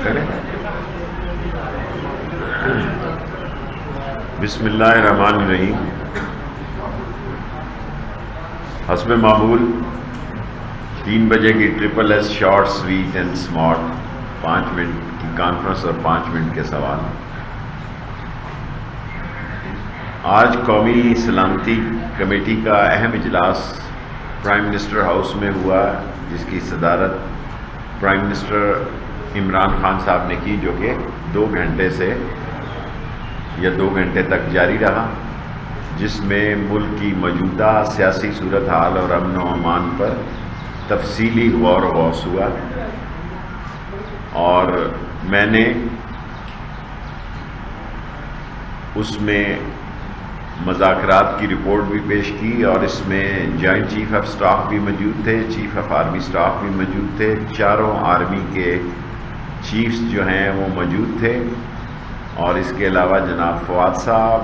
کریں. بسم اللہ الرحمن الرحیم. حسب معمول 3 بجے کی triple S short sweet and smart 5 minute کی کانفرنس اور 5 منٹ کے سوال. آج قومی سلامتی کمیٹی کا اہم اجلاس پرائم منسٹر ہاؤس میں ہوا، جس کی صدارت پرائم منسٹر عمران خان صاحب نے کی، جو کہ 2 گھنٹے سے یا 2 گھنٹے تک جاری رہا، جس میں ملک کی موجودہ سیاسی صورتحال اور امن و امان پر تفصیلی غور و خوض ہوا. اور میں نے اس میں مذاکرات کی رپورٹ بھی پیش کی، اور اس میں جوائنٹ چیف آف سٹاف بھی موجود تھے، چیف آف آرمی سٹاف بھی موجود تھے، چاروں آرمی کے چیفز جو ہیں وہ موجود تھے، اور اس کے علاوہ جناب فواد صاحب،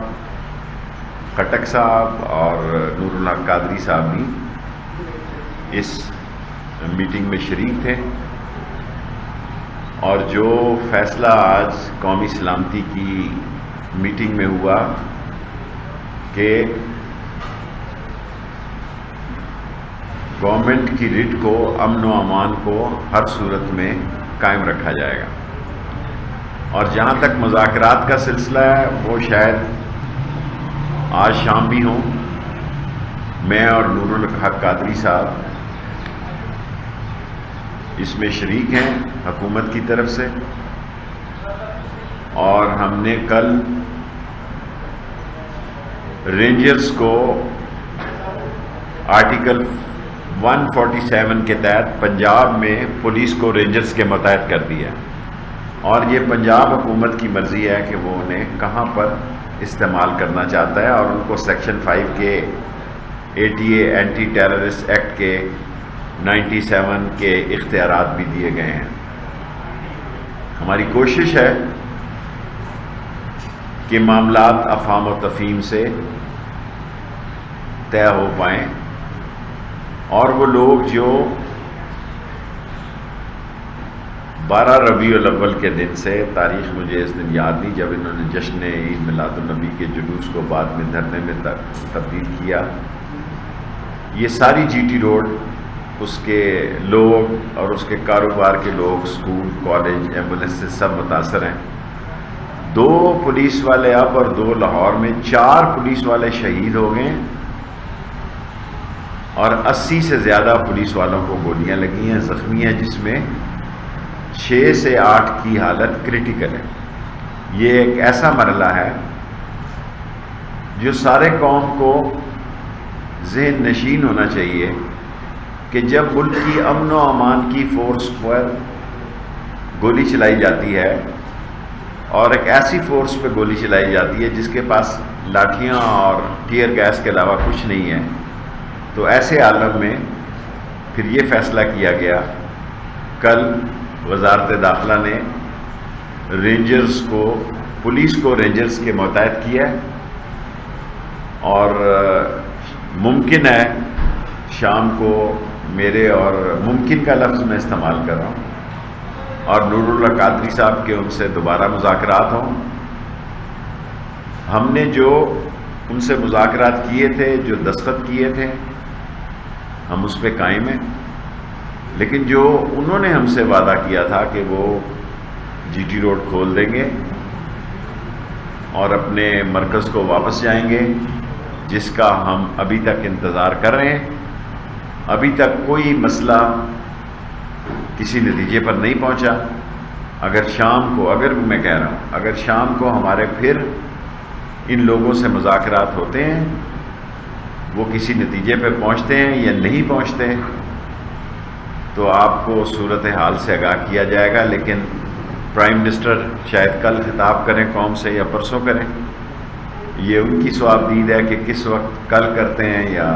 خٹک صاحب اور نور الحق قادری صاحب بھی اس میٹنگ میں شریک تھے. اور جو فیصلہ آج قومی سلامتی کی میٹنگ میں ہوا کہ گورنمنٹ کی ریٹ کو، امن و امان کو ہر صورت میں قائم رکھا جائے گا. اور جہاں تک مذاکرات کا سلسلہ ہے وہ شاید آج شام بھی ہوں. میں اور نور الحق قادری صاحب اس میں شریک ہیں حکومت کی طرف سے، اور ہم نے کل رینجرز کو آرٹیکل 147 کے تحت پنجاب میں پولیس کو رینجرز کے متحد کر دیا، اور یہ پنجاب حکومت کی مرضی ہے کہ وہ انہیں کہاں پر استعمال کرنا چاہتا ہے، اور ان کو سیکشن 5 کے ATA اینٹی ٹیررسٹ ایکٹ کے 97 کے اختیارات بھی دیے گئے ہیں. ہماری کوشش ہے کہ معاملات افہام و تفہیم سے طے ہو پائیں، اور وہ لوگ جو 12 ربیع الاول کے دن سے، تاریخ مجھے اس دن یاد نہیں، جب انہوں نے جشن عید میلاد النبی کے جلوس کو بعد میں دھرنے میں تبدیل کیا، یہ ساری GT روڈ، اس کے لوگ اور اس کے کاروبار کے لوگ، اسکول، کالج، ایمبولینس سے سب متاثر ہیں. 2 پولیس والے اب اور 2 لاہور میں، 4 پولیس والے شہید ہو گئے، اور 80 سے زیادہ پولیس والوں کو گولیاں لگی ہیں، زخمی ہیں، جس میں 6 سے 8 کی حالت کریٹیکل ہے. یہ ایک ایسا مرحلہ ہے جو سارے قوم کو ذہن نشین ہونا چاہیے کہ جب ملک کی امن و امان کی فورس پر گولی چلائی جاتی ہے، اور ایک ایسی فورس پہ گولی چلائی جاتی ہے جس کے پاس لاٹھیاں اور ٹیئر گیس کے علاوہ کچھ نہیں ہے، تو ایسے عالم میں پھر یہ فیصلہ کیا گیا. کل وزارت داخلہ نے رینجرز کو، پولیس کو رینجرز کے متحد کیا، اور ممکن ہے شام کو میرے، اور ممکن کا لفظ میں استعمال کر رہا ہوں، اور نور اللہ قادری صاحب کے ان سے دوبارہ مذاکرات ہوں. ہم نے جو ان سے مذاکرات کیے تھے، جو دستخط کیے تھے، ہم اس پہ قائم ہیں، لیکن جو انہوں نے ہم سے وعدہ کیا تھا کہ وہ GT روڈ کھول دیں گے اور اپنے مرکز کو واپس جائیں گے، جس کا ہم ابھی تک انتظار کر رہے ہیں. ابھی تک کوئی مسئلہ کسی نتیجے پر نہیں پہنچا. اگر شام کو، میں کہہ رہا ہوں، اگر شام کو ہمارے پھر ان لوگوں سے مذاکرات ہوتے ہیں، وہ کسی نتیجے پہ پہنچتے ہیں یا نہیں پہنچتے، تو آپ کو صورتحال سے آگاہ کیا جائے گا. لیکن پرائم منسٹر شاید کل خطاب کریں قوم سے، یا پرسوں کریں، یہ ان کی صوابدید ہے کہ کس وقت، کل کرتے ہیں یا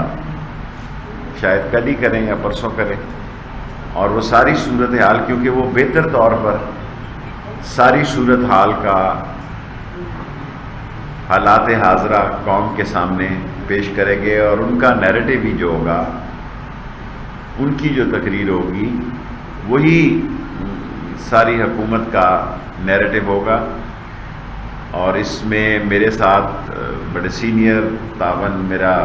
شاید کل ہی کریں یا پرسوں کریں. اور وہ ساری صورتحال، کیونکہ وہ بہتر طور پر ساری صورتحال کا حالات حاضرہ قوم کے سامنے پیش کریں گے، اور ان کا نیریٹو بھی جو ہوگا، ان کی جو تقریر ہوگی، وہی ساری حکومت کا نیریٹو ہوگا، اور اس میں میرے ساتھ بڑے سینئر تعاون میرا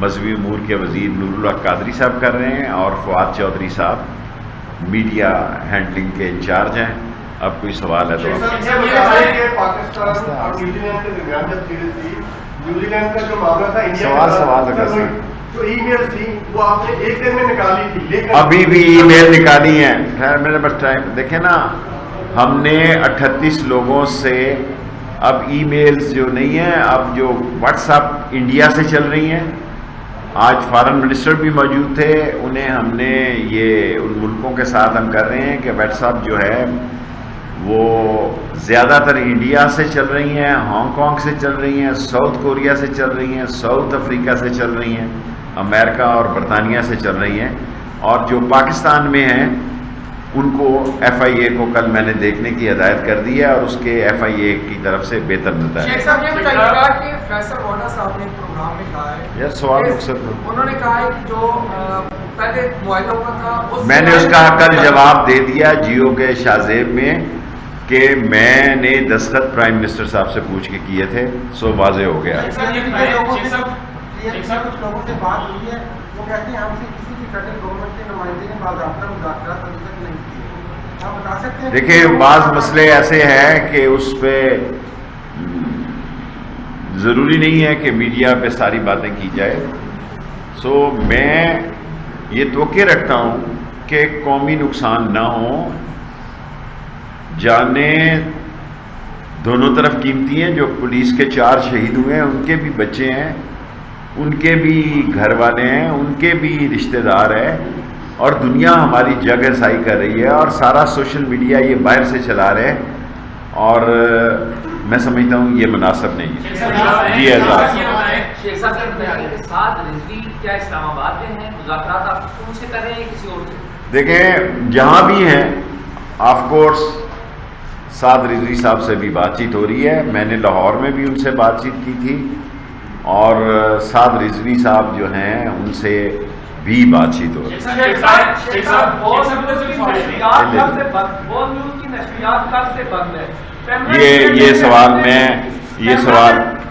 مذہبی امور کے وزیر نور اللہ قادری صاحب کر رہے ہیں، اور فواد چودھری صاحب میڈیا ہینڈلنگ کے انچارج ہیں۔ اب کوئی سوال ہے تو پاکستان اور نیوزی لینڈ کے درمیان جب سیریز تھی، نیوزی لینڈ کا جو معاملہ تھا انڈیا جو ای میل تھی وہ آپ نے ایک دن میں نکالی تھی، لیکن ابھی بھی ای میل نکالی ہیں۔ خیر میرے پاس ٹائم دیکھیں نا، ہم نے 38 لوگوں سے اب ای میلز جو نہیں ہیں، اب جو واٹس ایپ انڈیا سے چل رہی ہیں، آج فارن منسٹر بھی موجود تھے، انہیں ہم نے یہ ان ملکوں کے ساتھ ہم کر رہے ہیں کہ واٹس ایپ جو ہے وہ زیادہ تر انڈیا سے چل رہی ہیں، ہانگ کانگ سے چل رہی ہیں، ساؤتھ کوریا سے چل رہی ہیں، ساؤتھ افریقہ سے چل رہی ہیں، امریکہ اور برطانیہ سے چل رہی ہیں، اور جو پاکستان میں ہیں ان کو ایف آئی اے کو کل میں نے دیکھنے کی ہدایت کر دی ہے، اور اس کے ایف آئی اے کی طرف سے بہتر نتائج۔ شیخ صاحب یہ بتائیے گا کہ فیصل مولانا صاحب نے پروگرام میں کہا ہے، یار سوال مقصد انہوں نے کہا ہے کہ جو پہلے معاہدہ ہوا تھا میں نے اس کا کل جواب دے دیا جیو کے شاہ زیب میں کہ میں نے دستخط پرائم منسٹر صاحب سے پوچھ کے کیے تھے، سو واضح ہو گیا۔ کچھ لوگوں سے بات ہوئی ہے، وہ کہتے ہیں ہم سے کسی بھی فیڈرل گورنمنٹ کے نمائندے نے باضابطہ مذاکرات ابھی تک نہیں کیے، آپ بتا سکتے ہیں؟ دیکھیں بعض مسئلے ایسے ہیں کہ اس پہ ضروری نہیں ہے کہ میڈیا پہ ساری باتیں کی جائے، سو میں یہ توقع رکھتا ہوں کہ قومی نقصان نہ ہو، جانیں دونوں طرف قیمتی ہیں، جو پولیس کے 4 شہید ہوئے ہیں ان کے بھی بچے ہیں، ان کے بھی گھر والے ہیں، ان کے بھی رشتہ دار ہیں، اور دنیا ہماری جگ رسائی کر رہی ہے، اور سارا سوشل میڈیا یہ باہر سے چلا رہے ہیں، اور میں سمجھتا ہوں یہ مناسب نہیں ہے۔ جی اعزاز شیخ صاحب سے بتائیے کہ سعد رضوی کیا اسلام آباد میں ہیں؟ مذاکرات آپ ان سے کر رہے ہیں یا کسی اور سے؟ دیکھیں جہاں بھی ہیں آف کورس سعد رضوی صاحب سے بھی بات چیت ہو رہی ہے، میں نے لاہور میں بھی ان سے بات چیت کی تھی، اور سعد رضوی صاحب جو ہیں ان سے بھی بات چیت ہو رہی ہے۔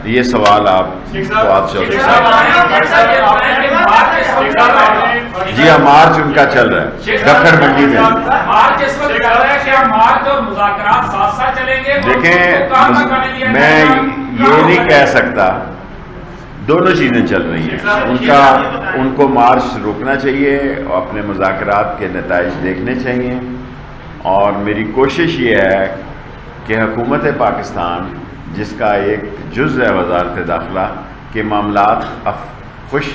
یہ سوال آپ فواد چودھری صاحب، جی ہاں مارچ ان کا چل رہا ہے دکھڑ منڈی میں۔ دیکھیں میں یہ نہیں کہہ سکتا، دونوں چیزیں چل رہی ہیں، ان کو مارچ روکنا چاہیے اور اپنے مذاکرات کے نتائج دیکھنے چاہیے، اور میری کوشش یہ ہے کہ حکومت پاکستان جس کا ایک جز ہے وزارت داخلہ کے معاملات خوش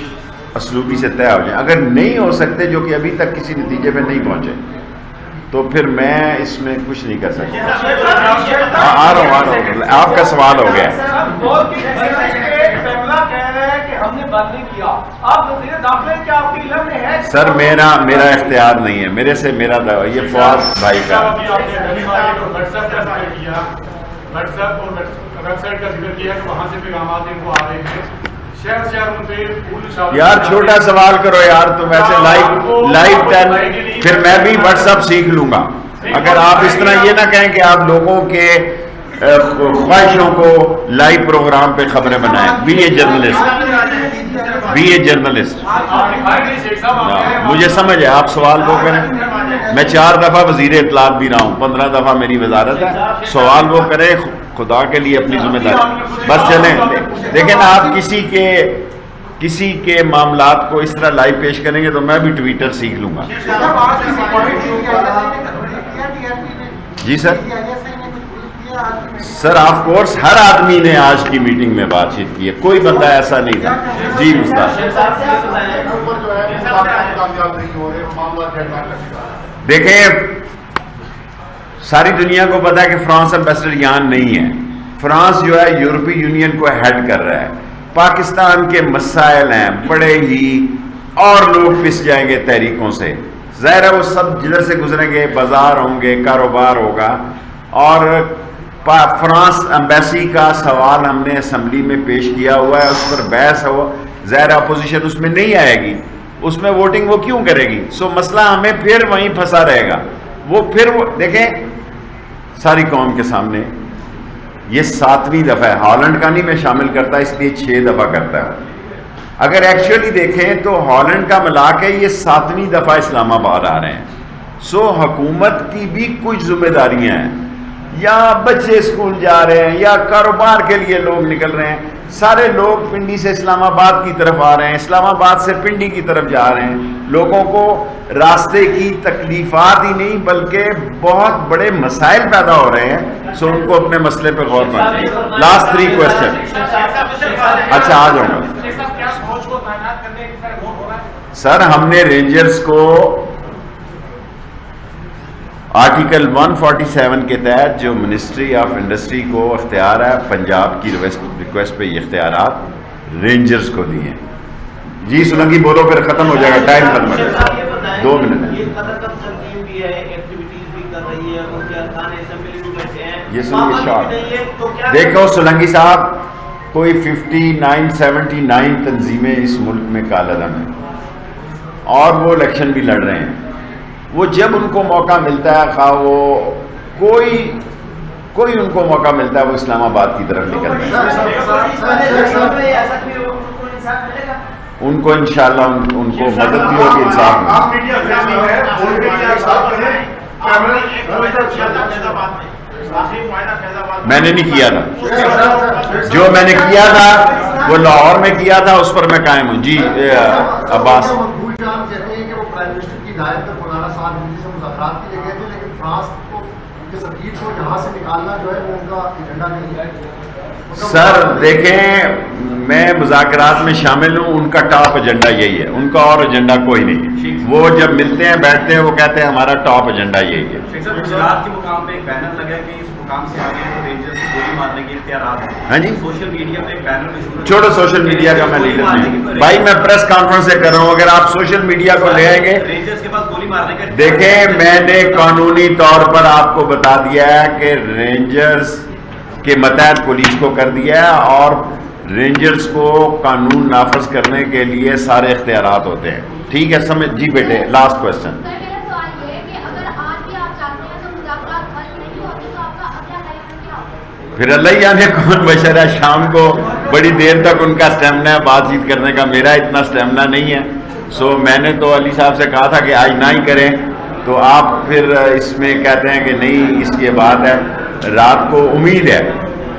اسلوبی سے طے ہو جائیں، اگر نہیں ہو سکتے جو کہ ابھی تک کسی نتیجے پہ نہیں پہنچے تو پھر میں اس میں کچھ نہیں کر سکتا۔ آ رہا ہوں آپ کا سوال ہو گیا۔ سر میرا اختیار نہیں ہے، میرے سے میرا یہ فواد بھائی کا یار چھوٹا سوال کرو یار، تم ایسے لائیو پھر میں بھی واٹس ایپ سیکھ لوں گا۔ اگر آپ اس طرح یہ نہ کہیں کہ آپ لوگوں کے خواہشوں کو لائیو پروگرام پہ خبریں بنائیں، بھی یہ جرنلسٹ مجھے سمجھ ہے، آپ سوال وہ کریں، میں 4 دفعہ وزیر اطلاعات بھی رہا ہوں، 15 دفعہ میری وزارت ہے، سوال وہ کرے خدا کے لیے اپنی ذمہ داری بس چلیں۔ دیکھیں نا آپ کسی کے معاملات کو اس طرح لائیو پیش کریں گے تو میں بھی ٹویٹر سیکھ لوں گا۔ جی سر آف کورس ہر آدمی نے آج کی میٹنگ میں بات چیت کی ہے، کوئی بندہ ایسا نہیں تھا۔ جی مستعد دیکھیں ساری دنیا کو پتا ہے کہ فرانس ایمبیسڈر یہاں نہیں ہے، فرانس جو ہے یورپی یونین کو ہیڈ کر رہا ہے، پاکستان کے مسائل ہیں بڑے ہی، اور لوگ پس جائیں گے تحریکوں سے، ظاہر ہے وہ سب جدھر سے گزریں گے، بازار ہوں گے، کاروبار ہوگا، اور فرانس ایمبیسی کا سوال ہم نے اسمبلی میں پیش کیا ہوا ہے، اس پر بحث ہو، ظاہر اپوزیشن اس میں نہیں آئے گی، اس میں ووٹنگ وہ کیوں کرے گی، سو مسئلہ ہمیں پھر وہیں پھنسا رہے گا، وہ پھر وہ دیکھیں ساری قوم کے سامنے یہ 7ویں دفعہ ہے، ہالینڈ کا نہیں میں شامل کرتا اس لیے 6 دفعہ کرتا ہے. اگر ایکچولی دیکھیں تو ہالینڈ کا ملا کے یہ 7ویں دفعہ اسلام آباد آ رہے ہیں. سو حکومت کی بھی کچھ ذمہ داریاں ہیں، یا بچے اسکول جا رہے ہیں یا کاروبار کے لیے لوگ نکل رہے ہیں. سارے لوگ پنڈی سے اسلام آباد کی طرف آ رہے ہیں، اسلام آباد سے پنڈی کی طرف جا رہے ہیں. لوگوں کو راستے کی تکلیفات ہی نہیں بلکہ بہت بڑے مسائل پیدا ہو رہے ہیں. سو ان کو اپنے مسئلے پہ غور کرنا چاہیے. Last 3 question. اچھا آ جاؤں گا سر. ہم نے رینجرز کو آرٹیکل 147 کے تحت جو منسٹری آف انڈسٹری کو اختیار ہے پنجاب کی ریکویسٹ پہ یہ اختیارات رینجرز کو دیے ہیں. جی سولنگی بولو پھر ختم ہو جائے گا، ٹائم ختم ہو جائے گا. 2 منٹ. یہ سنیے شارٹ. دیکھو سولنگی صاحب، کوئی 59-79 تنظیمیں اس ملک میں کالعدم ہیں اور وہ الیکشن بھی لڑ رہے ہیں. وہ جب ان کو موقع ملتا ہے خواہ وہ کوئی ان کو موقع ملتا ہے وہ اسلام آباد کی طرف نکلتے ہیں. ان کو انشاءاللہ ان کو مدد بھی ہوگی، انصاف میں نے نہیں کیا تھا. جو میں نے کیا تھا وہ لاہور میں کیا تھا، اس پر میں قائم ہوں. جی عباس. ہدایت پر مولانا صاحب ہندی سے مذاکرات کے لیے گئے تھے، لیکن فرانس کو ان کے سفیر کو یہاں سے نکالنا جو ہے وہ ان کا ایجنڈا نہیں ہے. سر دیکھیں میں مذاکرات میں شامل ہوں، ان کا ٹاپ ایجنڈا یہی ہے، ان کا اور ایجنڈا کوئی نہیں ہے. وہ جب ملتے ہیں بیٹھتے ہیں وہ کہتے ہیں ہمارا ٹاپ ایجنڈا یہی ہے. گجرات کے مقام پہ ایک بینر لگا کہ اس مقام سے آگے رینجرز کو گولی مارنے کے اختیارات ہیں. ہاں جی سوشل میڈیا پہ ایک بینر چھوڑو، سوشل میڈیا کا میں لیڈر نہیں بھائی، میں پریس کانفرنس سے کر رہا ہوں. اگر آپ سوشل میڈیا کو لے آئیں گے، رینجرز کے پاس گولی مارنے کا دیکھیں میں نے قانونی طور پر آپ کو بتا دیا ہے کہ رینجرز کے متحد پولیس کو کر دیا ہے اور رینجرز کو قانون نافذ کرنے کے لیے سارے اختیارات ہوتے ہیں. ٹھیک ہے سمجھ. جی بیٹے لاسٹ کوسچن. پھر اللہ ہی جانے کون بشر ہے، شام کو بڑی دیر تک ان کا اسٹیمنا ہے بات چیت کرنے کا، میرا اتنا اسٹیمنا نہیں ہے. سو میں نے تو علی صاحب سے کہا تھا کہ آج نہ ہی کریں، تو آپ پھر اس میں کہتے ہیں کہ نہیں اس کی بات ہے. رات کو امید ہے،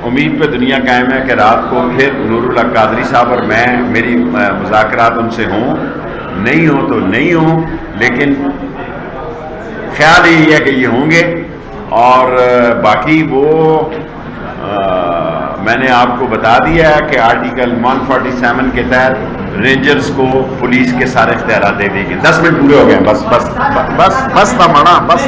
امید پہ دنیا قائم ہے کہ رات کو پھر نور اللہ قادری صاحب اور میں میری مذاکرات ان سے ہوں. نہیں ہوں تو نہیں ہوں، لیکن خیال یہی ہے کہ یہ ہوں گے. اور باقی وہ میں نے آپ کو بتا دیا ہے کہ آرٹیکل 147 کے تحت رینجرز کو پولیس کے سارے اختیارات دے دیں گے. 10 منٹ پورے ہو گئے. بس بس بس بس تھا مانا بس.